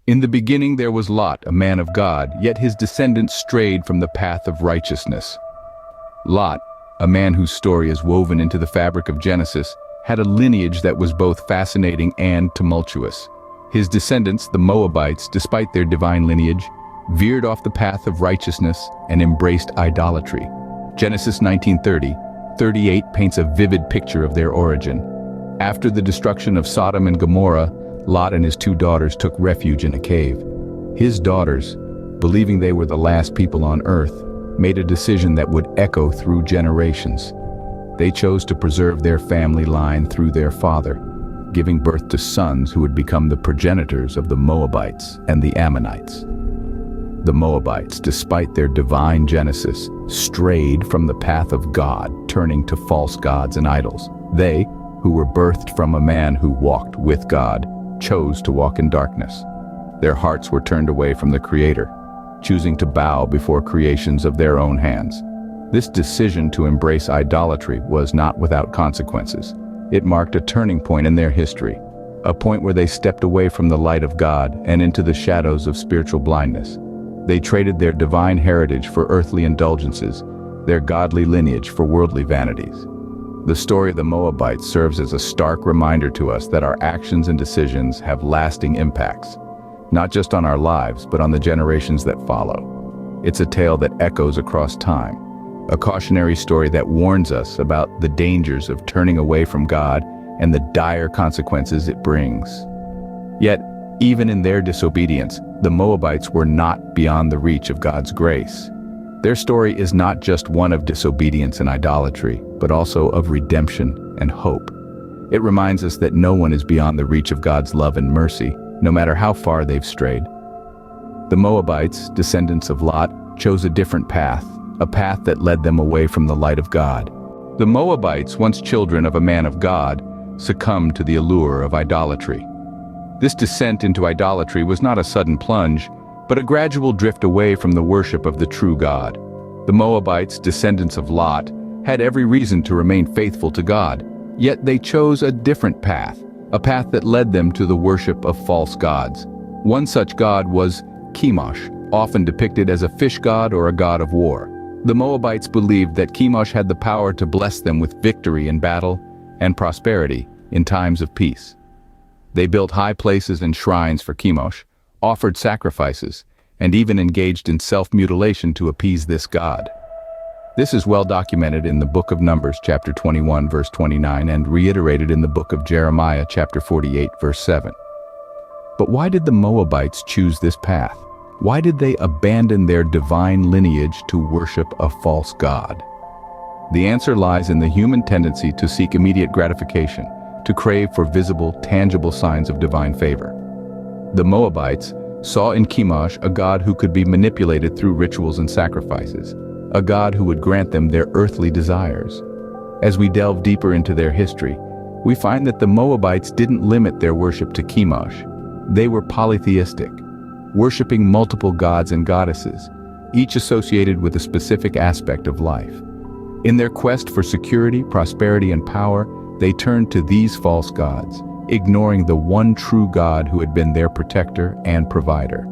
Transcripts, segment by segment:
In the beginning there was Lot, a man of God, yet his descendants strayed from the path of righteousness. Lot, a man whose story is woven into the fabric of Genesis, had a lineage that was both fascinating and tumultuous. His descendants, the Moabites, despite their divine lineage, veered off the path of righteousness and embraced idolatry. Genesis 19:38 paints a vivid picture of their origin. After the destruction of Sodom and Gomorrah, Lot and his two daughters took refuge in a cave. His daughters, believing they were the last people on earth, made a decision that would echo through generations. They chose to preserve their family line through their father, giving birth to sons who would become the progenitors of the Moabites and the Ammonites. The Moabites, despite their divine genesis, strayed from the path of God, turning to false gods and idols. They, who were birthed from a man who walked with God, chose to walk in darkness. Their hearts were turned away from the Creator, choosing to bow before creations of their own hands. This decision to embrace idolatry was not without consequences. It marked a turning point in their history, a point where they stepped away from the light of God and into the shadows of spiritual blindness. They traded their divine heritage for earthly indulgences, their godly lineage for worldly vanities. The story of the Moabites serves as a stark reminder to us that our actions and decisions have lasting impacts, not just on our lives, but on the generations that follow. It's a tale that echoes across time, a cautionary story that warns us about the dangers of turning away from God and the dire consequences it brings. Yet, even in their disobedience, the Moabites were not beyond the reach of God's grace. Their story is not just one of disobedience and idolatry, but also of redemption and hope. It reminds us that no one is beyond the reach of God's love and mercy, no matter how far they've strayed. The Moabites, descendants of Lot, chose a different path, a path that led them away from the light of God. The Moabites, once children of a man of God, succumbed to the allure of idolatry. This descent into idolatry was not a sudden plunge, but a gradual drift away from the worship of the true God. The Moabites, descendants of Lot, had every reason to remain faithful to God, yet they chose a different path, a path that led them to the worship of false gods. One such god was Chemosh, often depicted as a fish god or a god of war. The Moabites believed that Chemosh had the power to bless them with victory in battle and prosperity in times of peace. They built high places and shrines for Chemosh, offered sacrifices, and even engaged in self-mutilation to appease this god. This is well documented in the book of Numbers, chapter 21, verse 29, and reiterated in the book of Jeremiah, chapter 48, verse 7. But why did the Moabites choose this path? Why did they abandon their divine lineage to worship a false god? The answer lies in the human tendency to seek immediate gratification, to crave for visible, tangible signs of divine favor. The Moabites saw in Chemosh a god who could be manipulated through rituals and sacrifices, a god who would grant them their earthly desires. As we delve deeper into their history, we find that the Moabites didn't limit their worship to Chemosh. They were polytheistic, worshiping multiple gods and goddesses, each associated with a specific aspect of life. In their quest for security, prosperity, and power, they turned to these false gods, ignoring the one true God who had been their protector and provider.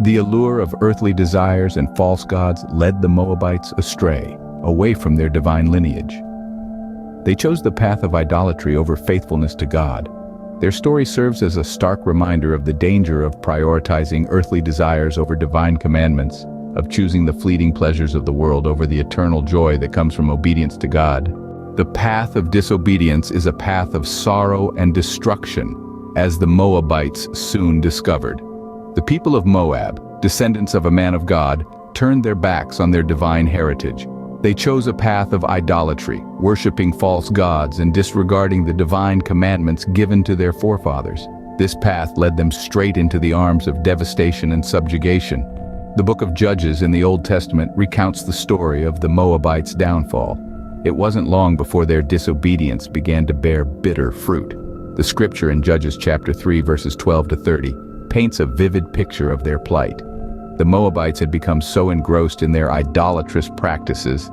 The allure of earthly desires and false gods led the Moabites astray, away from their divine lineage. They chose the path of idolatry over faithfulness to God. Their story serves as a stark reminder of the danger of prioritizing earthly desires over divine commandments, of choosing the fleeting pleasures of the world over the eternal joy that comes from obedience to God. The path of disobedience is a path of sorrow and destruction, as the Moabites soon discovered. The people of Moab, descendants of a man of God, turned their backs on their divine heritage. They chose a path of idolatry, worshiping false gods and disregarding the divine commandments given to their forefathers. This path led them straight into the arms of devastation and subjugation. The book of Judges in the Old Testament recounts the story of the Moabites' downfall. It wasn't long before their disobedience began to bear bitter fruit. The scripture in Judges chapter 3 verses 12 to 30 paints a vivid picture of their plight. The Moabites had become so engrossed in their idolatrous practices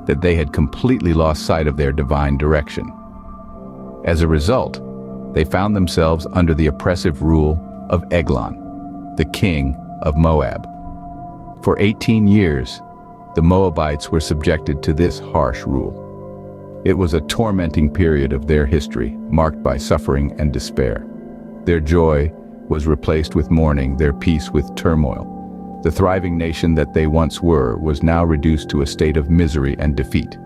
that they had completely lost sight of their divine direction. As a result, they found themselves under the oppressive rule of Eglon, the king of Moab. For 18 years, the Moabites were subjected to this harsh rule. It was a tormenting period of their history, marked by suffering and despair. Their joy was replaced with mourning, their peace with turmoil. The thriving nation that they once were was now reduced to a state of misery and defeat.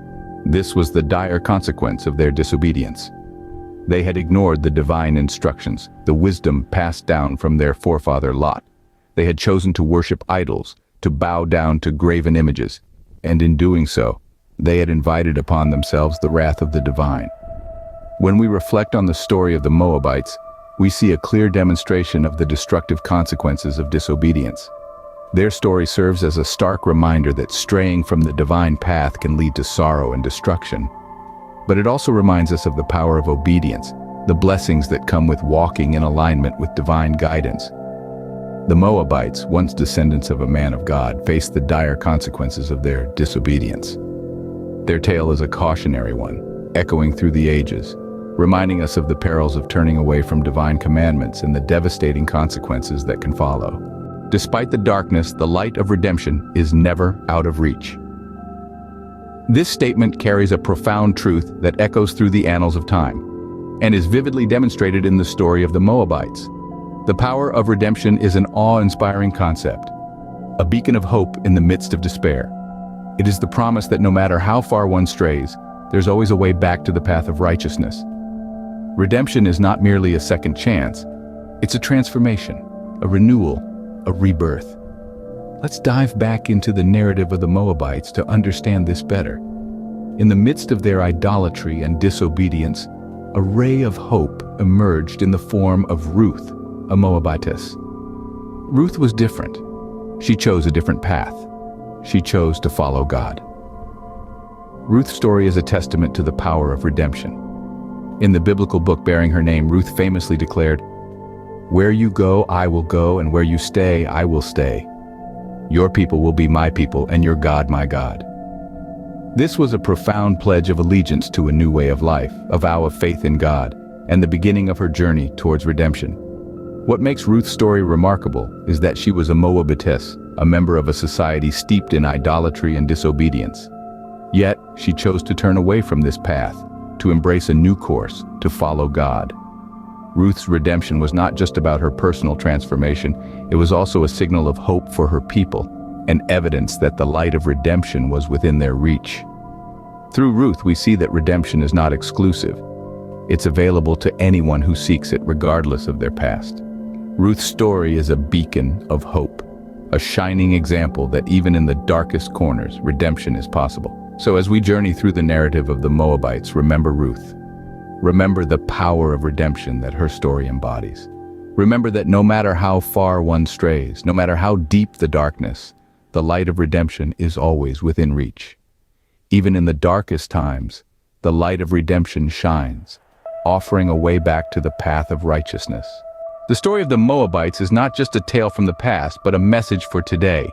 This was the dire consequence of their disobedience. They had ignored the divine instructions, the wisdom passed down from their forefather Lot. They had chosen to worship idols, to bow down to graven images, and in doing so, they had invited upon themselves the wrath of the divine. When we reflect on the story of the Moabites, we see a clear demonstration of the destructive consequences of disobedience. Their story serves as a stark reminder that straying from the divine path can lead to sorrow and destruction. But it also reminds us of the power of obedience, the blessings that come with walking in alignment with divine guidance. The Moabites, once descendants of a man of God, faced the dire consequences of their disobedience. Their tale is a cautionary one, echoing through the ages, reminding us of the perils of turning away from divine commandments and the devastating consequences that can follow. Despite the darkness, the light of redemption is never out of reach. This statement carries a profound truth that echoes through the annals of time, and is vividly demonstrated in the story of the Moabites. The power of redemption is an awe-inspiring concept, a beacon of hope in the midst of despair. It is the promise that no matter how far one strays, there's always a way back to the path of righteousness. Redemption is not merely a second chance, it's a transformation, a renewal, a rebirth. Let's dive back into the narrative of the Moabites to understand this better. In the midst of their idolatry and disobedience, a ray of hope emerged in the form of Ruth, a Moabitess. Ruth was different. She chose a different path. She chose to follow God. Ruth's story is a testament to the power of redemption. In the biblical book bearing her name, Ruth famously declared, "Where you go, I will go, and where you stay, I will stay. Your people will be my people, and your God my God." This was a profound pledge of allegiance to a new way of life, a vow of faith in God, and the beginning of her journey towards redemption. What makes Ruth's story remarkable is that she was a Moabitess, a member of a society steeped in idolatry and disobedience. Yet, she chose to turn away from this path, to embrace a new course, to follow God. Ruth's redemption was not just about her personal transformation, it was also a signal of hope for her people, and evidence that the light of redemption was within their reach. Through Ruth, we see that redemption is not exclusive. It's available to anyone who seeks it, regardless of their past. Ruth's story is a beacon of hope, a shining example that even in the darkest corners, redemption is possible. So as we journey through the narrative of the Moabites, remember Ruth. Remember the power of redemption that her story embodies. Remember that no matter how far one strays, no matter how deep the darkness, the light of redemption is always within reach. Even in the darkest times, the light of redemption shines, offering a way back to the path of righteousness. The story of the Moabites is not just a tale from the past, but a message for today.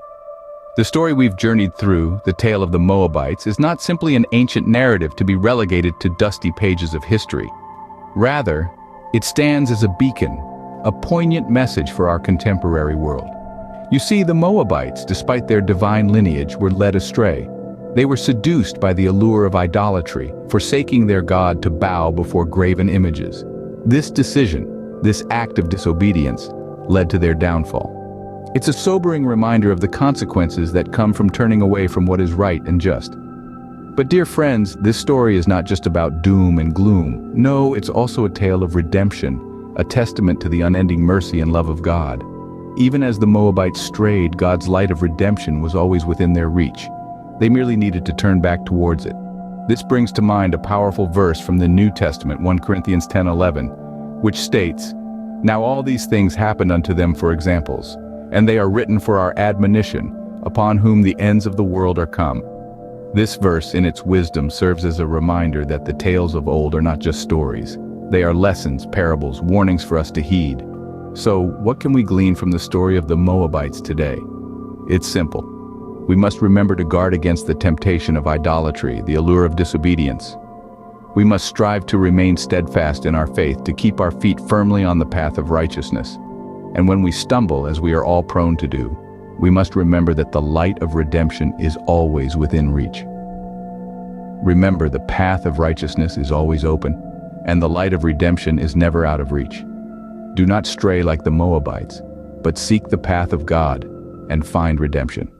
The story we've journeyed through, the tale of the Moabites, is not simply an ancient narrative to be relegated to dusty pages of history. Rather, it stands as a beacon, a poignant message for our contemporary world. You see, the Moabites, despite their divine lineage, were led astray. They were seduced by the allure of idolatry, forsaking their God to bow before graven images. This decision, this act of disobedience, led to their downfall. It's a sobering reminder of the consequences that come from turning away from what is right and just. But dear friends, this story is not just about doom and gloom. No, it's also a tale of redemption, a testament to the unending mercy and love of God. Even as the Moabites strayed, God's light of redemption was always within their reach. They merely needed to turn back towards it. This brings to mind a powerful verse from the New Testament, 1 Corinthians 10:11, which states, "Now all these things happened unto them for examples, and they are written for our admonition, upon whom the ends of the world are come." This verse, in its wisdom, serves as a reminder that the tales of old are not just stories. They are lessons, parables, warnings for us to heed. So, what can we glean from the story of the Moabites today? It's simple. We must remember to guard against the temptation of idolatry, the allure of disobedience. We must strive to remain steadfast in our faith, to keep our feet firmly on the path of righteousness. And when we stumble, as we are all prone to do, we must remember that the light of redemption is always within reach. Remember, the path of righteousness is always open, and the light of redemption is never out of reach. Do not stray like the Moabites, but seek the path of God and find redemption.